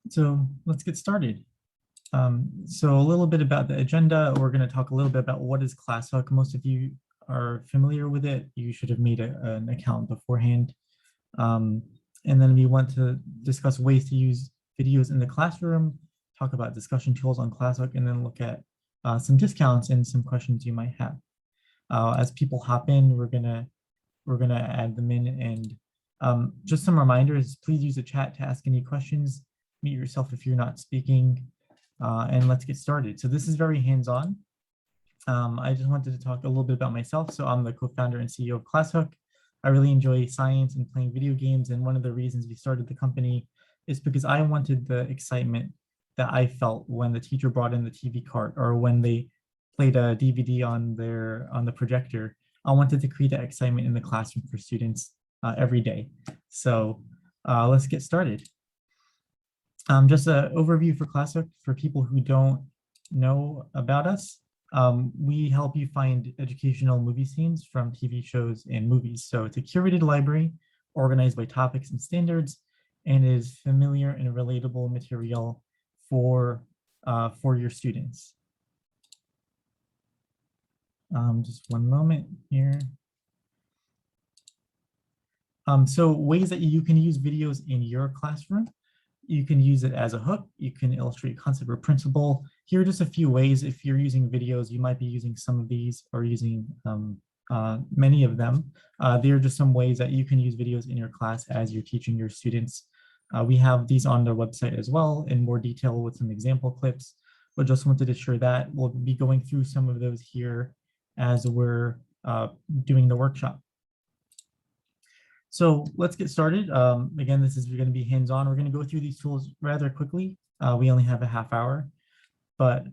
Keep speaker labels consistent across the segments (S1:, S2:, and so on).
S1: So let's get started. So a little bit about the agenda. We're going to talk a little bit about what is ClassHook. Most of you are familiar with it. You should have made an account beforehand. Um, and then we want to discuss ways to use videos in the classroom, talk about discussion tools on ClassHook, and then look at some discounts and some questions you might have. As people hop in, we're gonna add them in, and just some reminders. Please use the chat to ask any questions. Mute yourself if you're not speaking, and let's get started. So this is very hands-on. I just wanted to talk a little bit about myself. So I'm the co-founder and CEO of ClassHook. I really enjoy science and playing video games, and one of the reasons we started the company is because I wanted the excitement that I felt when the teacher brought in the TV cart or when they played a DVD on the projector. I wanted to create that excitement in the classroom for students every day. So let's get started. Just an overview for ClassHook for people who don't know about us. We help you find educational movie scenes from TV shows and movies. So it's a curated library organized by topics and standards and is familiar and relatable material for your students. Just one moment here. So ways that you can use videos in your classroom. You can use it as a hook. You can illustrate concept or principle. Here are just a few ways. If you're using videos, you might be using some of these or using many of them. There are just some ways that you can use videos in your class as you're teaching your students. We have these on the website as well in more detail with some example clips, but just wanted to share that. We'll be going through some of those here as we're doing the workshop. So let's get started. Again, this is going to be hands-on. We're going to go through these tools rather quickly. We only have a half hour, but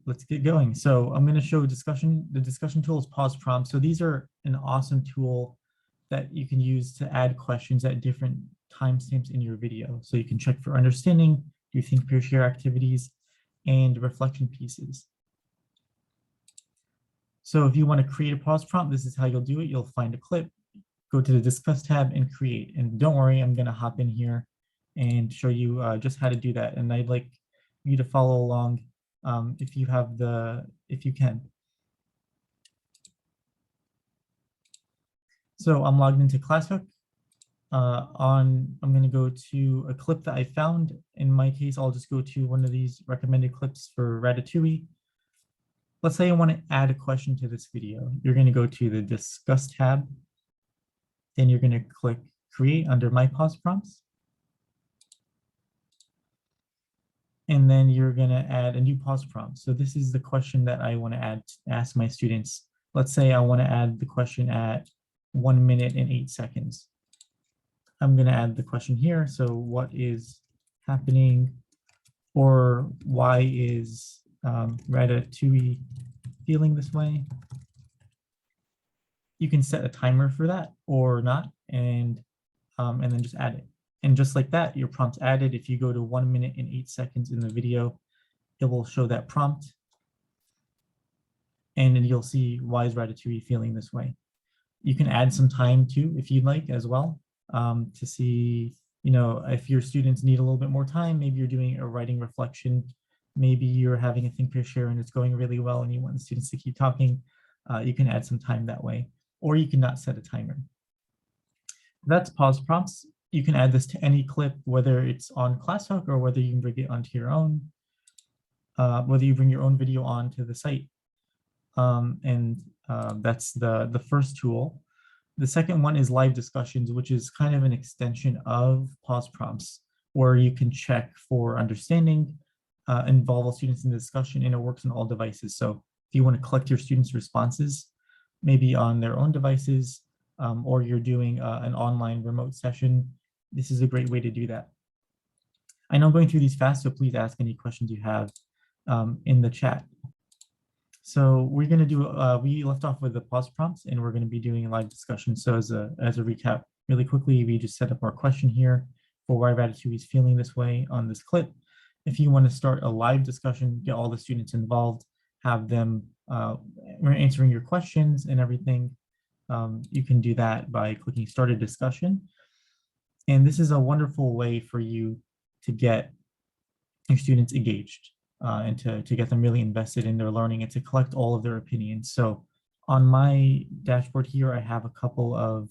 S1: let's get going. So I'm going to show discussion. The discussion tool is pause prompts. So these are an awesome tool that you can use to add questions at different timestamps in your video. So you can check for understanding, do think, peer share activities, and reflection pieces. So if you want to create a pause prompt, this is how you'll do it. You'll find a clip, go to the Discuss tab and create. And don't worry, I'm going to hop in here and show you just how to do that. And I'd like you to follow along if you can. So I'm logged into ClassHook. I'm going to go to a clip that I found. In my case, I'll just go to one of these recommended clips for Ratatouille. Let's say I want to add a question to this video. You're going to go to the Discuss tab. Then you're going to click Create under My Pause Prompts. And then you're going to add a new pause prompt. So this is the question that I want to ask my students. Let's say I want to add the question at 1 minute and 8 seconds. I'm going to add the question here. So what is happening, or why is Ratatouille feeling this way? You can set a timer for that or not, and then just add it. And just like that, your prompt's added. If you go to 1 minute and 8 seconds in the video, it will show that prompt. And then you'll see why is Ratatouille feeling this way. You can add some time too, if you'd like as well, to see, if your students need a little bit more time, maybe you're doing a writing reflection, maybe you're having a think, peer, share, and it's going really well and you want the students to keep talking, you can add some time that way, or you can not set a timer. That's pause prompts. You can add this to any clip, whether it's on ClassHook or whether you can bring it onto your own, whether you bring your own video onto the site. That's the first tool. The second one is live discussions, which is kind of an extension of pause prompts, where you can check for understanding, involve all students in the discussion, and it works on all devices. So if you want to collect your students' responses, maybe on their own devices, or you're doing an online remote session, this is a great way to do that. I know I'm going through these fast, so please ask any questions you have in the chat. So we're going to do, we left off with the pause prompts, and we're going to be doing a live discussion. So as a recap, really quickly, we just set up our question here for why Ratatouille is feeling this way on this clip. If you want to start a live discussion, get all the students involved, have them answering your questions and everything, you can do that by clicking Start a Discussion. And this is a wonderful way for you to get your students engaged and to get them really invested in their learning and to collect all of their opinions. So on my dashboard here, I have a couple of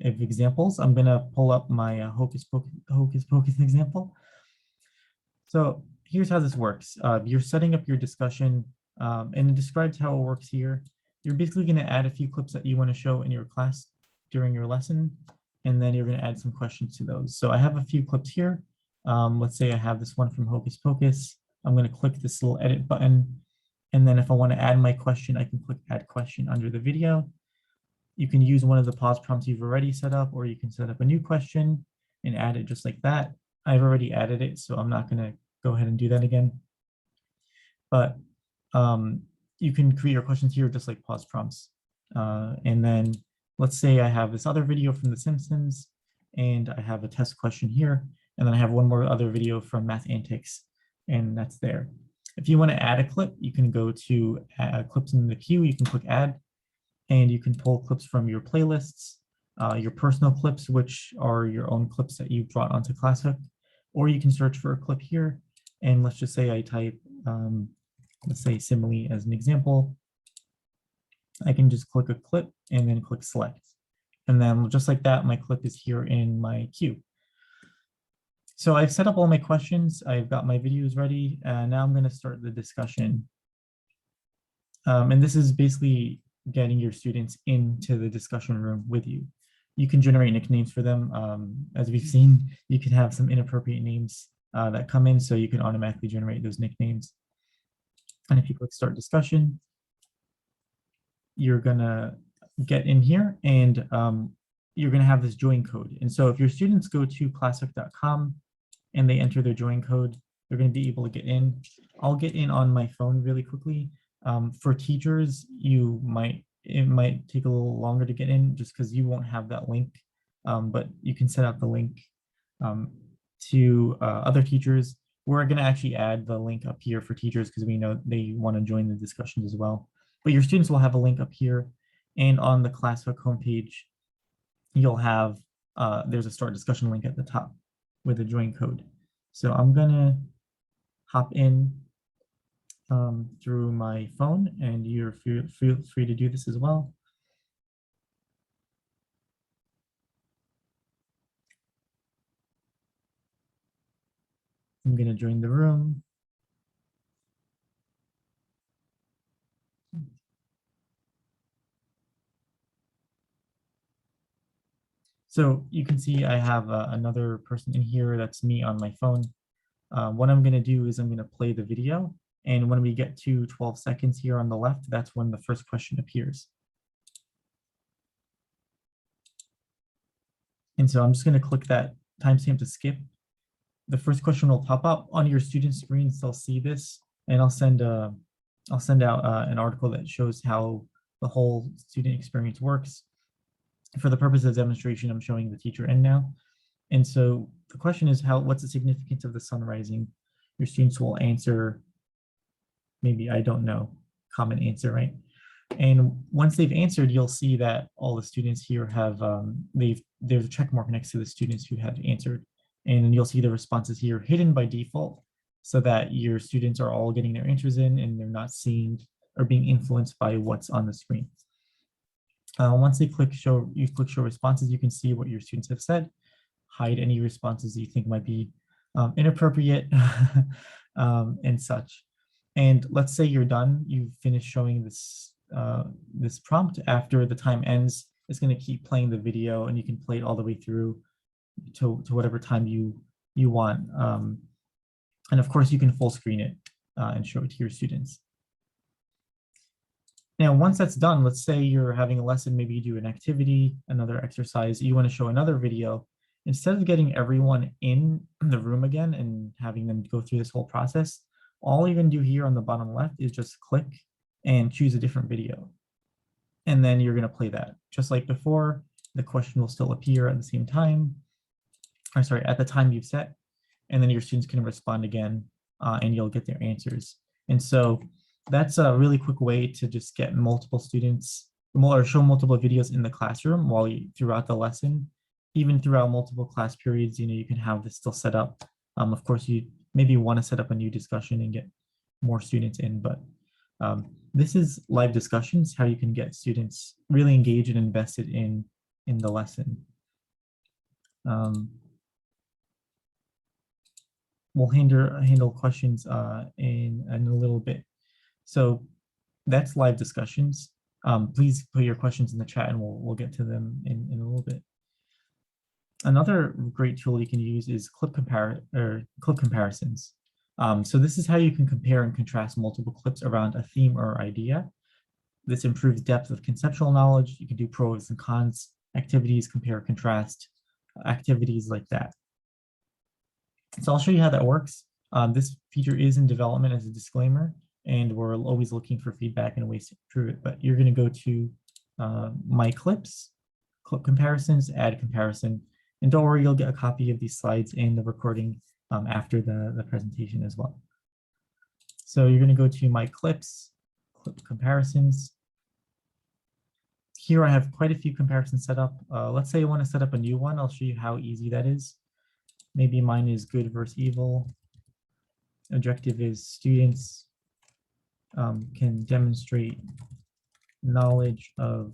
S1: examples. I'm gonna pull up my Hocus Pocus example. So here's how this works. You're setting up your discussion and it describes how it works here. You're basically gonna add a few clips that you wanna show in your class during your lesson, and then you're gonna add some questions to those. So I have a few clips here. Let's say I have this one from Hocus Pocus. I'm gonna click this little edit button. And then if I wanna add my question, I can click add question under the video. You can use one of the pause prompts you've already set up, or you can set up a new question and add it just like that. I've already added it, so I'm not gonna go ahead and do that again. But you can create your questions here just like pause prompts. And then let's say I have this other video from The Simpsons and I have a test question here. And then I have one more other video from Math Antics, and that's there. If you want to add a clip, you can go to clips in the queue, you can click add, and you can pull clips from your playlists, your personal clips, which are your own clips that you brought onto ClassHook, or you can search for a clip here. And let's just say I type, let's say simile as an example. I can just click a clip and then click select. And then just like that, my clip is here in my queue. So I've set up all my questions. I've got my videos ready. Now I'm going to start the discussion. And this is basically getting your students into the discussion room with you. You can generate nicknames for them. As we've seen, you can have some inappropriate names that come in, so you can automatically generate those nicknames. And if you click start discussion, you're gonna get in here and you're gonna have this join code. And so if your students go to classhook.com and they enter their join code, they're gonna be able to get in. I'll get in on my phone really quickly. For teachers, it might take a little longer to get in just because you won't have that link, but you can set up the link to other teachers. We're going to actually add the link up here for teachers because we know they want to join the discussions as well. But your students will have a link up here, and on the ClassHook homepage, you'll have, there's a start discussion link at the top with a join code. So I'm going to hop in through my phone, and you're feel free to do this as well. I'm going to join the room. So you can see I have another person in here. That's me on my phone. What I'm going to do is I'm going to play the video. And when we get to 12 seconds here on the left, that's when the first question appears. And so I'm just going to click that timestamp to skip. The first question will pop up on your student screens. They'll see this, and I'll send out an article that shows how the whole student experience works. For the purpose of demonstration, I'm showing the teacher in now. And so the question is, what's the significance of the sun rising? Your students will answer, maybe, I don't know, common answer, right? And once they've answered, you'll see that all the students here have, there's a check mark next to the students who have answered. And you'll see the responses here hidden by default so that your students are all getting their answers in and they're not seeing or being influenced by what's on the screen. Once they click show responses, you can see what your students have said. Hide any responses you think might be inappropriate and such. And let's say you're done, you've finished showing this, this prompt. After the time ends, it's going to keep playing the video, and you can play it all the way through to whatever time you want. And of course, you can full screen it and show it to your students. Now, once that's done, let's say you're having a lesson, maybe you do an activity, another exercise, you want to show another video. Instead of getting everyone in the room again and having them go through this whole process, all you're going to do here on the bottom left is just click and choose a different video. And then you're going to play that. Just like before, the question will still appear at the same time, or sorry, at the time you've set, and then your students can respond again and you'll get their answers. And so that's a really quick way to just get multiple students or show multiple videos in the classroom throughout the lesson. even throughout multiple class periods, you can have this still set up. Of course, you maybe want to set up a new discussion and get more students in, but this is live discussions, how you can get students really engaged and invested in the lesson. We'll handle questions in a little bit. So that's live discussions. Please put your questions in the chat and we'll get to them in a little bit. Another great tool you can use is clip comparisons. So this is how you can compare and contrast multiple clips around a theme or idea. This improves depth of conceptual knowledge. You can do pros and cons activities, compare, contrast, activities like that. So I'll show you how that works. This feature is in development as a disclaimer, and we're always looking for feedback and ways to improve it. But you're going to go to My Clips, Clip Comparisons, Add Comparison. And don't worry, you'll get a copy of these slides and the recording after the presentation as well. So you're going to go to My Clips, Clip Comparisons. Here I have quite a few comparisons set up. Let's say I want to set up a new one. I'll show you how easy that is. Maybe mine is good versus evil. Objective is students can demonstrate knowledge of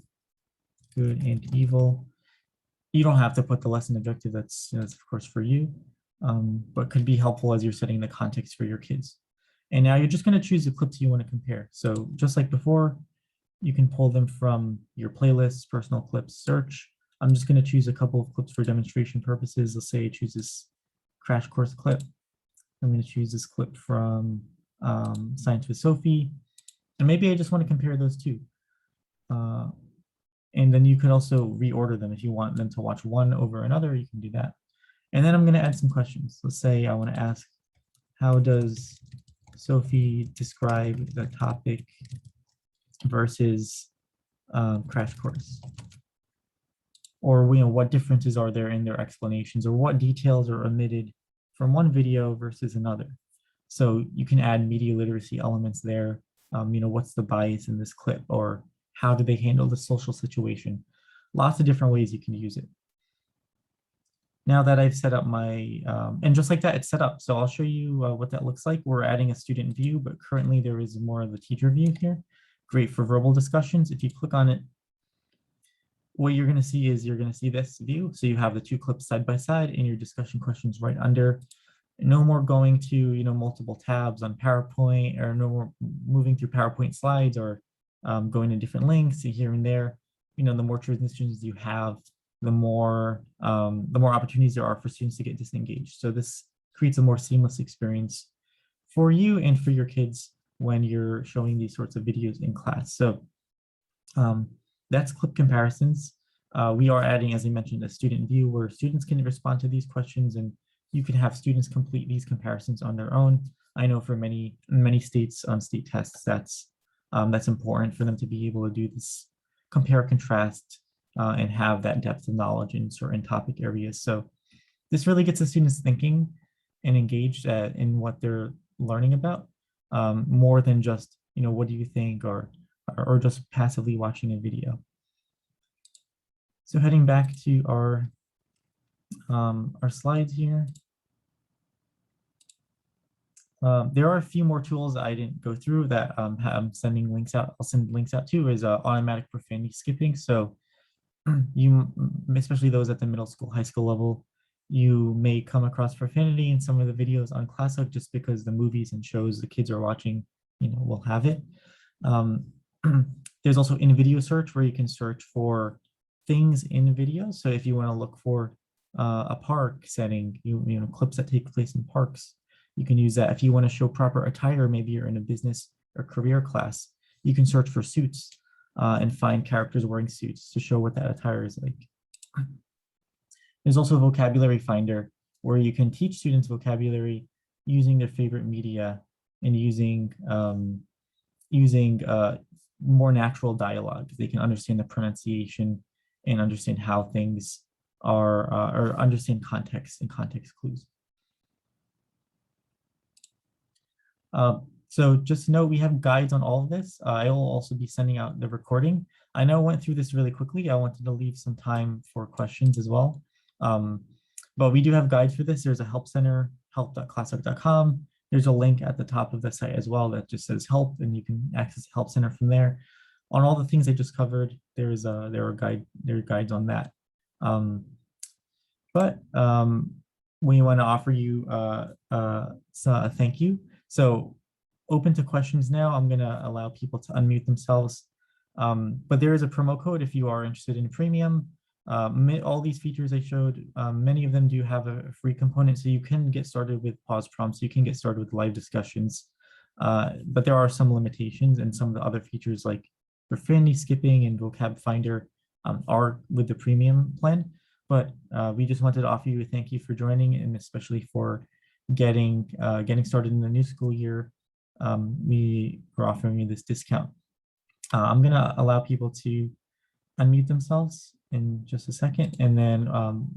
S1: good and evil. You don't have to put the lesson objective, that's of course for you, but could be helpful as you're setting the context for your kids. And now you're just going to choose the clips you want to compare. So just like before, you can pull them from your playlists, personal clips, search. I'm just going to choose a couple of clips for demonstration purposes. Let's say I choose this crash course clip. I'm going to choose this clip from Science with Sophie. And maybe I just want to compare those two. And then you can also reorder them. If you want them to watch one over another, you can do that. And then I'm going to add some questions. Let's say I want to ask, how does Sophie describe the topic versus crash course? Or what differences are there in their explanations, or what details are omitted from one video versus another? So you can add media literacy elements there. What's the bias in this clip, or how do they handle the social situation? Lots of different ways you can use it. Now that I've set up my, and just like that, it's set up. So I'll show you what that looks like. We're adding a student view, but currently there is more of the teacher view here. Great for verbal discussions. If you click on it, what you're going to see is you're going to see this view. So you have the two clips side by side and your discussion questions right under. No more going to multiple tabs on PowerPoint, or no more moving through PowerPoint slides, or going to different links here and there. The more transitions you have, the more opportunities there are for students to get disengaged. So this creates a more seamless experience for you and for your kids when you're showing these sorts of videos in class. So that's clip comparisons. We are adding, as I mentioned, a student view where students can respond to these questions, and you can have students complete these comparisons on their own. I know for many states on state tests, that's important for them to be able to do this compare, contrast, and have that depth of knowledge in certain topic areas. So this really gets the students thinking and engaged in what they're learning about, more than just, what do you think, or just passively watching a video. So heading back to our slides here. There are a few more tools that I didn't go through that I'm sending links out. I'll send links out to is automatic profanity skipping. So you, especially those at the middle school, high school level, you may come across profanity in some of the videos on ClassHook just because the movies and shows the kids are watching, will have it. There's also in-video search where you can search for things in videos. So if you want to look for a park setting, clips that take place in parks, you can use that. If you want to show proper attire, maybe you're in a business or career class, you can search for suits and find characters wearing suits to show what that attire is like. There's also a vocabulary finder where you can teach students vocabulary using their favorite media and using more natural dialogue. They can understand the pronunciation and understand how things are, or understand context and context clues. So just note, we have guides on all of this. I will also be sending out the recording. I know I went through this really quickly. I wanted to leave some time for questions as well. Um, but we do have guides for this. There's a help center, help.classhook.com. There's a link at the top of the site as well that just says help, and you can access the help center from there. On all the things I just covered, there are guides on that. But we want to offer you a thank you. So open to questions now. I'm going to allow people to unmute themselves. But there is a promo code if you are interested in premium. All these features I showed, many of them do have a free component, so you can get started with pause prompts. You can get started with live discussions. But there are some limitations, and some of the other features like profanity skipping and vocab finder are with the premium plan. But we just wanted to offer you a thank you for joining, and especially for getting started in the new school year. We are offering you this discount. I'm gonna allow people to unmute themselves in just a second, and then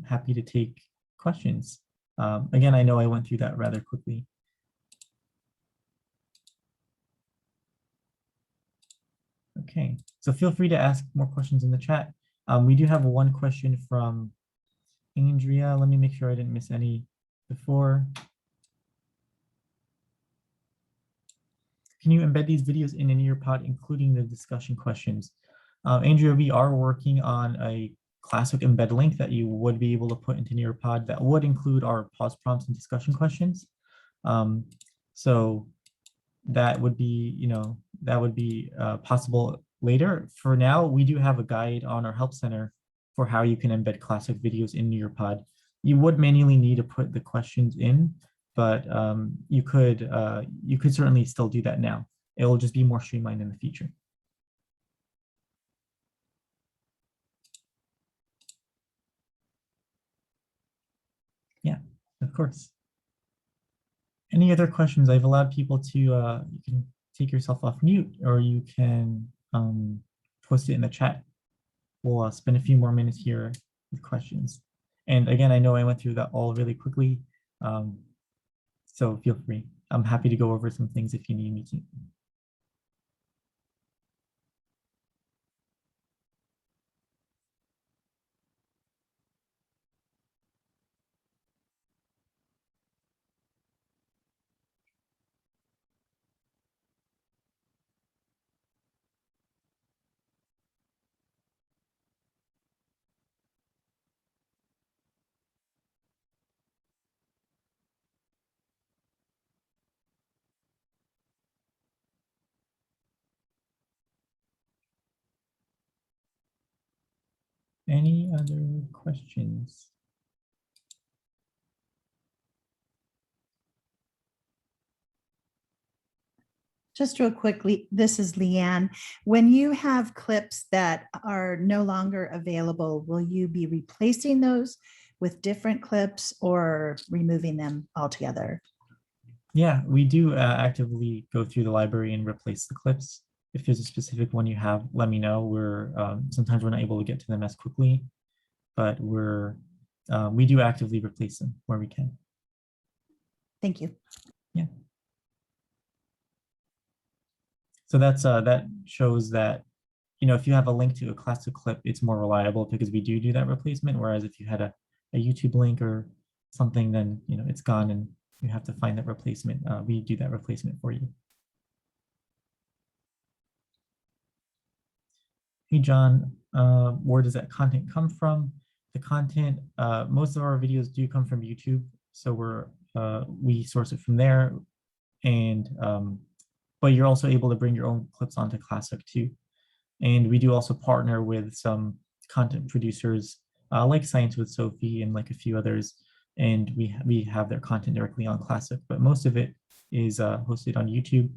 S1: happy to take questions. Again, I know I went through that rather quickly. Okay, so feel free to ask more questions in the chat. We do have one question from Andrea. Let me make sure I didn't miss any before. Can you embed these videos in an Nearpod, including the discussion questions? Andrea, we are working on a ClassHook embed link that you would be able to put into Nearpod that would include our pause prompts and discussion questions. So that would be, possible later. For now, we do have a guide on our help center for how you can embed ClassHook videos in Nearpod. You would manually need to put the questions in, but you could certainly still do that now. It will just be more streamlined in the future. Yeah, of course. Any other questions? I've allowed people to, you can take yourself off mute, or you can post it in the chat. We'll spend a few more minutes here with questions. And again, I know I went through that all really quickly, so feel free. I'm happy to go over some things if you need me to. Any other questions?
S2: Just real quickly, this is Leanne. When you have clips that are no longer available, will you be replacing those with different clips or removing them altogether?
S1: Yeah, we do actively go through the library and replace the clips. If there's a specific one you have, let me know. Sometimes we're not able to get to them as quickly, but we do actively replace them where we can.
S2: Thank you.
S1: Yeah. So that shows that, if you have a link to a ClassHook clip, it's more reliable because we do that replacement. Whereas if you had a YouTube link or something, then it's gone and you have to find that replacement. We do that replacement for you. Hey John, where does that content come from? The content, most of our videos do come from YouTube, so we source it from there, and but you're also able to bring your own clips onto ClassHook too. And we do also partner with some content producers like Science with Sophie and like a few others, and we have their content directly on ClassHook, but most of it is hosted on YouTube.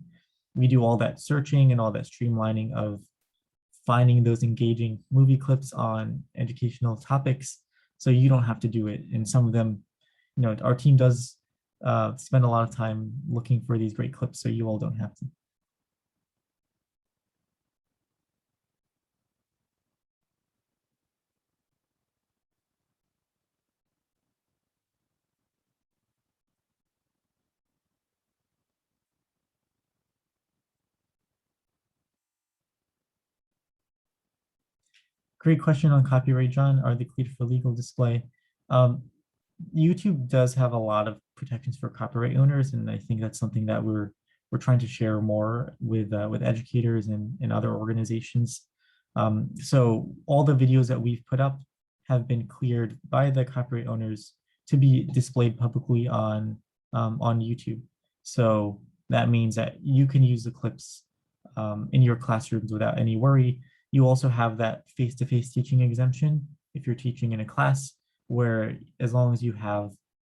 S1: We do all that searching and all that streamlining of finding those engaging movie clips on educational topics, so you don't have to do it. And some of them, our team does spend a lot of time looking for these great clips, so you all don't have to. Great question on copyright, John. Are they cleared for legal display? Um, YouTube does have a lot of protections for copyright owners, and I think that's something that we're trying to share more with educators and other organizations. So all the videos that we've put up have been cleared by the copyright owners to be displayed publicly on YouTube. So that means that you can use the clips in your classrooms without any worry. You also have that face-to-face teaching exemption if you're teaching in a class, where as long as you have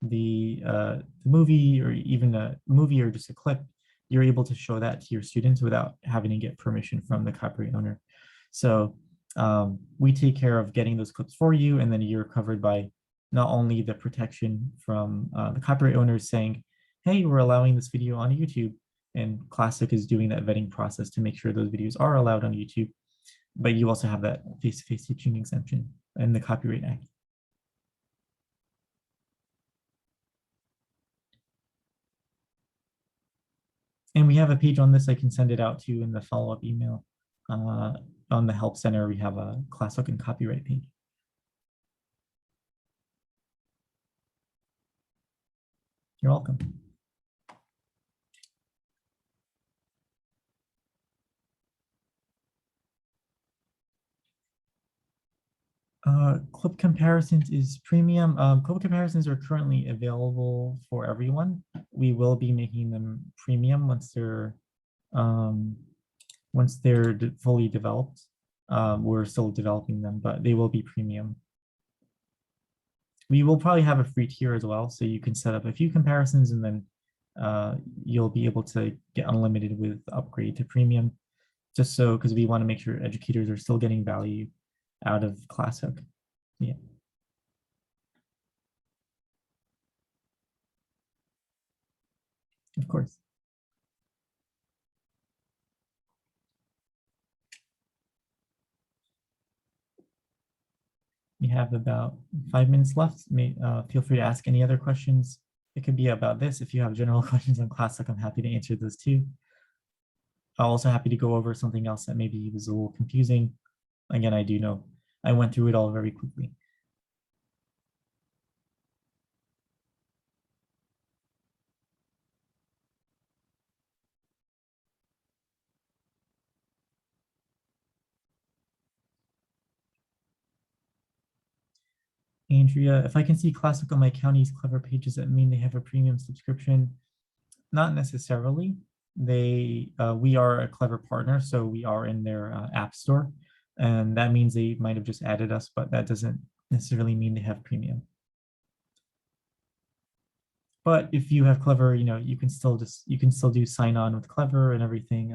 S1: the movie or even a movie or just a clip, you're able to show that to your students without having to get permission from the copyright owner. So we take care of getting those clips for you, and then you're covered by not only the protection from the copyright owners saying, hey, we're allowing this video on YouTube, and ClassHook is doing that vetting process to make sure those videos are allowed on YouTube, but you also have that face-to-face teaching exemption in the Copyright Act. And we have a page on this. I can send it out to you in the follow-up email. On the Help Center, we have a ClassHook and copyright page. You're welcome. Clip comparisons is premium. Clip comparisons are currently available for everyone. We will be making them premium um, once they're fully developed. We're still developing them, but they will be premium. We will probably have a free tier as well, so you can set up a few comparisons and then you'll be able to get unlimited with upgrade to premium, just so because we want to make sure educators are still getting value out of ClassHook. Yeah. Of course. We have about 5 minutes left. Feel free to ask any other questions. It could be about this. If you have general questions on ClassHook, I'm happy to answer those too. I'm also happy to go over something else that maybe was a little confusing. Again, I do know I went through it all very quickly. Andrea, if I can see ClassHook on my county's Clever pages, that mean they have a premium subscription? Not necessarily. We are a Clever partner, so we are in their app store, and that means they might have just added us, but that doesn't necessarily mean they have premium. But if you have Clever, you can still do sign on with Clever and everything,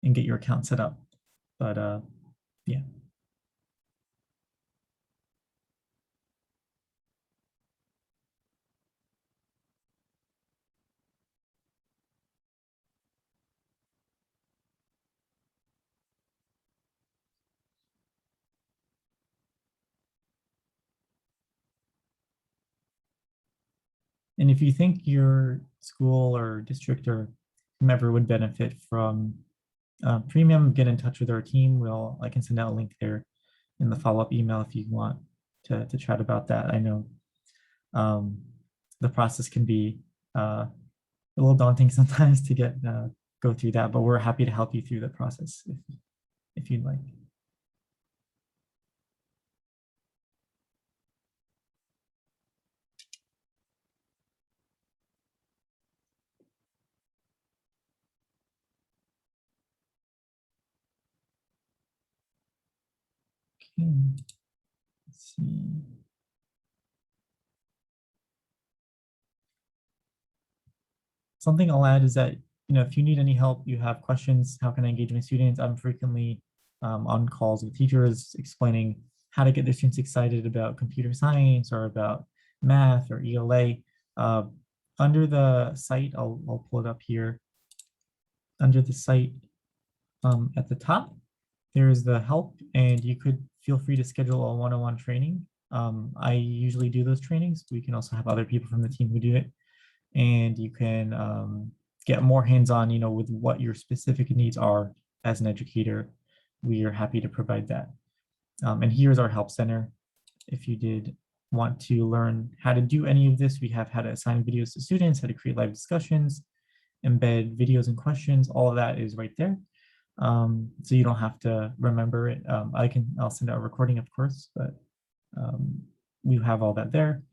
S1: and get your account set up. But yeah. And if you think your school or district or whomever would benefit from premium, get in touch with our team. I can send out a link there in the follow-up email if you want to chat about that. I know the process can be a little daunting sometimes to go through that, but we're happy to help you through the process if you'd like. Okay. Let's see. Something I'll add is that, if you need any help, you have questions, how can I engage my students? I'm frequently on calls with teachers explaining how to get their students excited about computer science or about math or ELA. Under the site, I'll pull it up here. Under the site at the top, there's the help, and you could feel free to schedule a one-on-one training. I usually do those trainings. We can also have other people from the team who do it, and you can get more hands-on, with what your specific needs are as an educator. We are happy to provide that. And here's our help center. If you did want to learn how to do any of this, we have how to assign videos to students, how to create live discussions, embed videos and questions. All of that is right there. So you don't have to remember it. I'll send out a recording, of course, but we have all that there.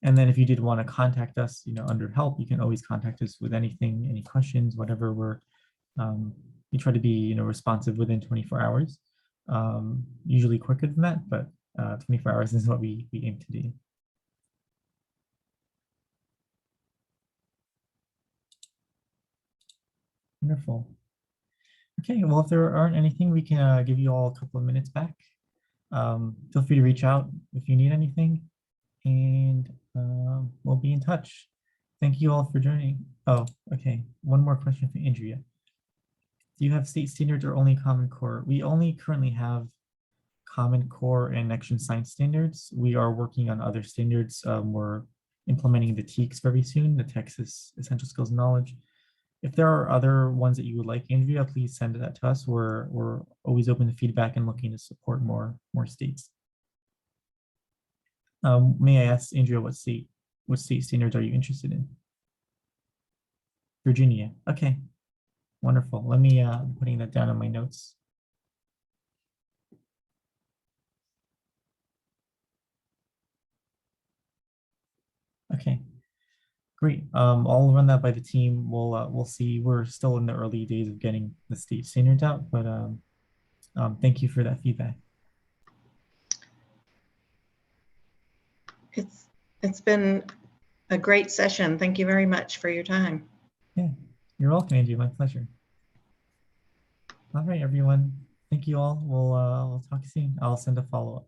S1: And then if you did want to contact us, under help, you can always contact us with anything, any questions, whatever. We try to be, responsive within 24 hours. Usually quicker than that, but 24 hours is what we aim to do. Wonderful. Okay, well, if there aren't anything, we can give you all a couple of minutes back. Feel free to reach out if you need anything, and we'll be in touch. Thank you all for joining. Oh, okay. One more question for Andrea. Do you have state standards or only Common Core? We only currently have Common Core and Action Science standards. We are working on other standards. We're implementing the TEKS very soon, the Texas Essential Skills and Knowledge. If there are other ones that you would like, Andrea, please send that to us. We're always open to feedback and looking to support more states. May I ask, Andrea, what state standards are you interested in? Virginia. Okay, wonderful. Let me putting that down in my notes. Okay, great. I'll run that by the team. We'll see. We're still in the early days of getting the state standards out, but thank you for that feedback.
S3: It's been a great session. Thank you very much for your time.
S1: Yeah, you're welcome, Andrea. My pleasure. All right, everyone. Thank you all. We'll talk soon. I'll send a follow-up.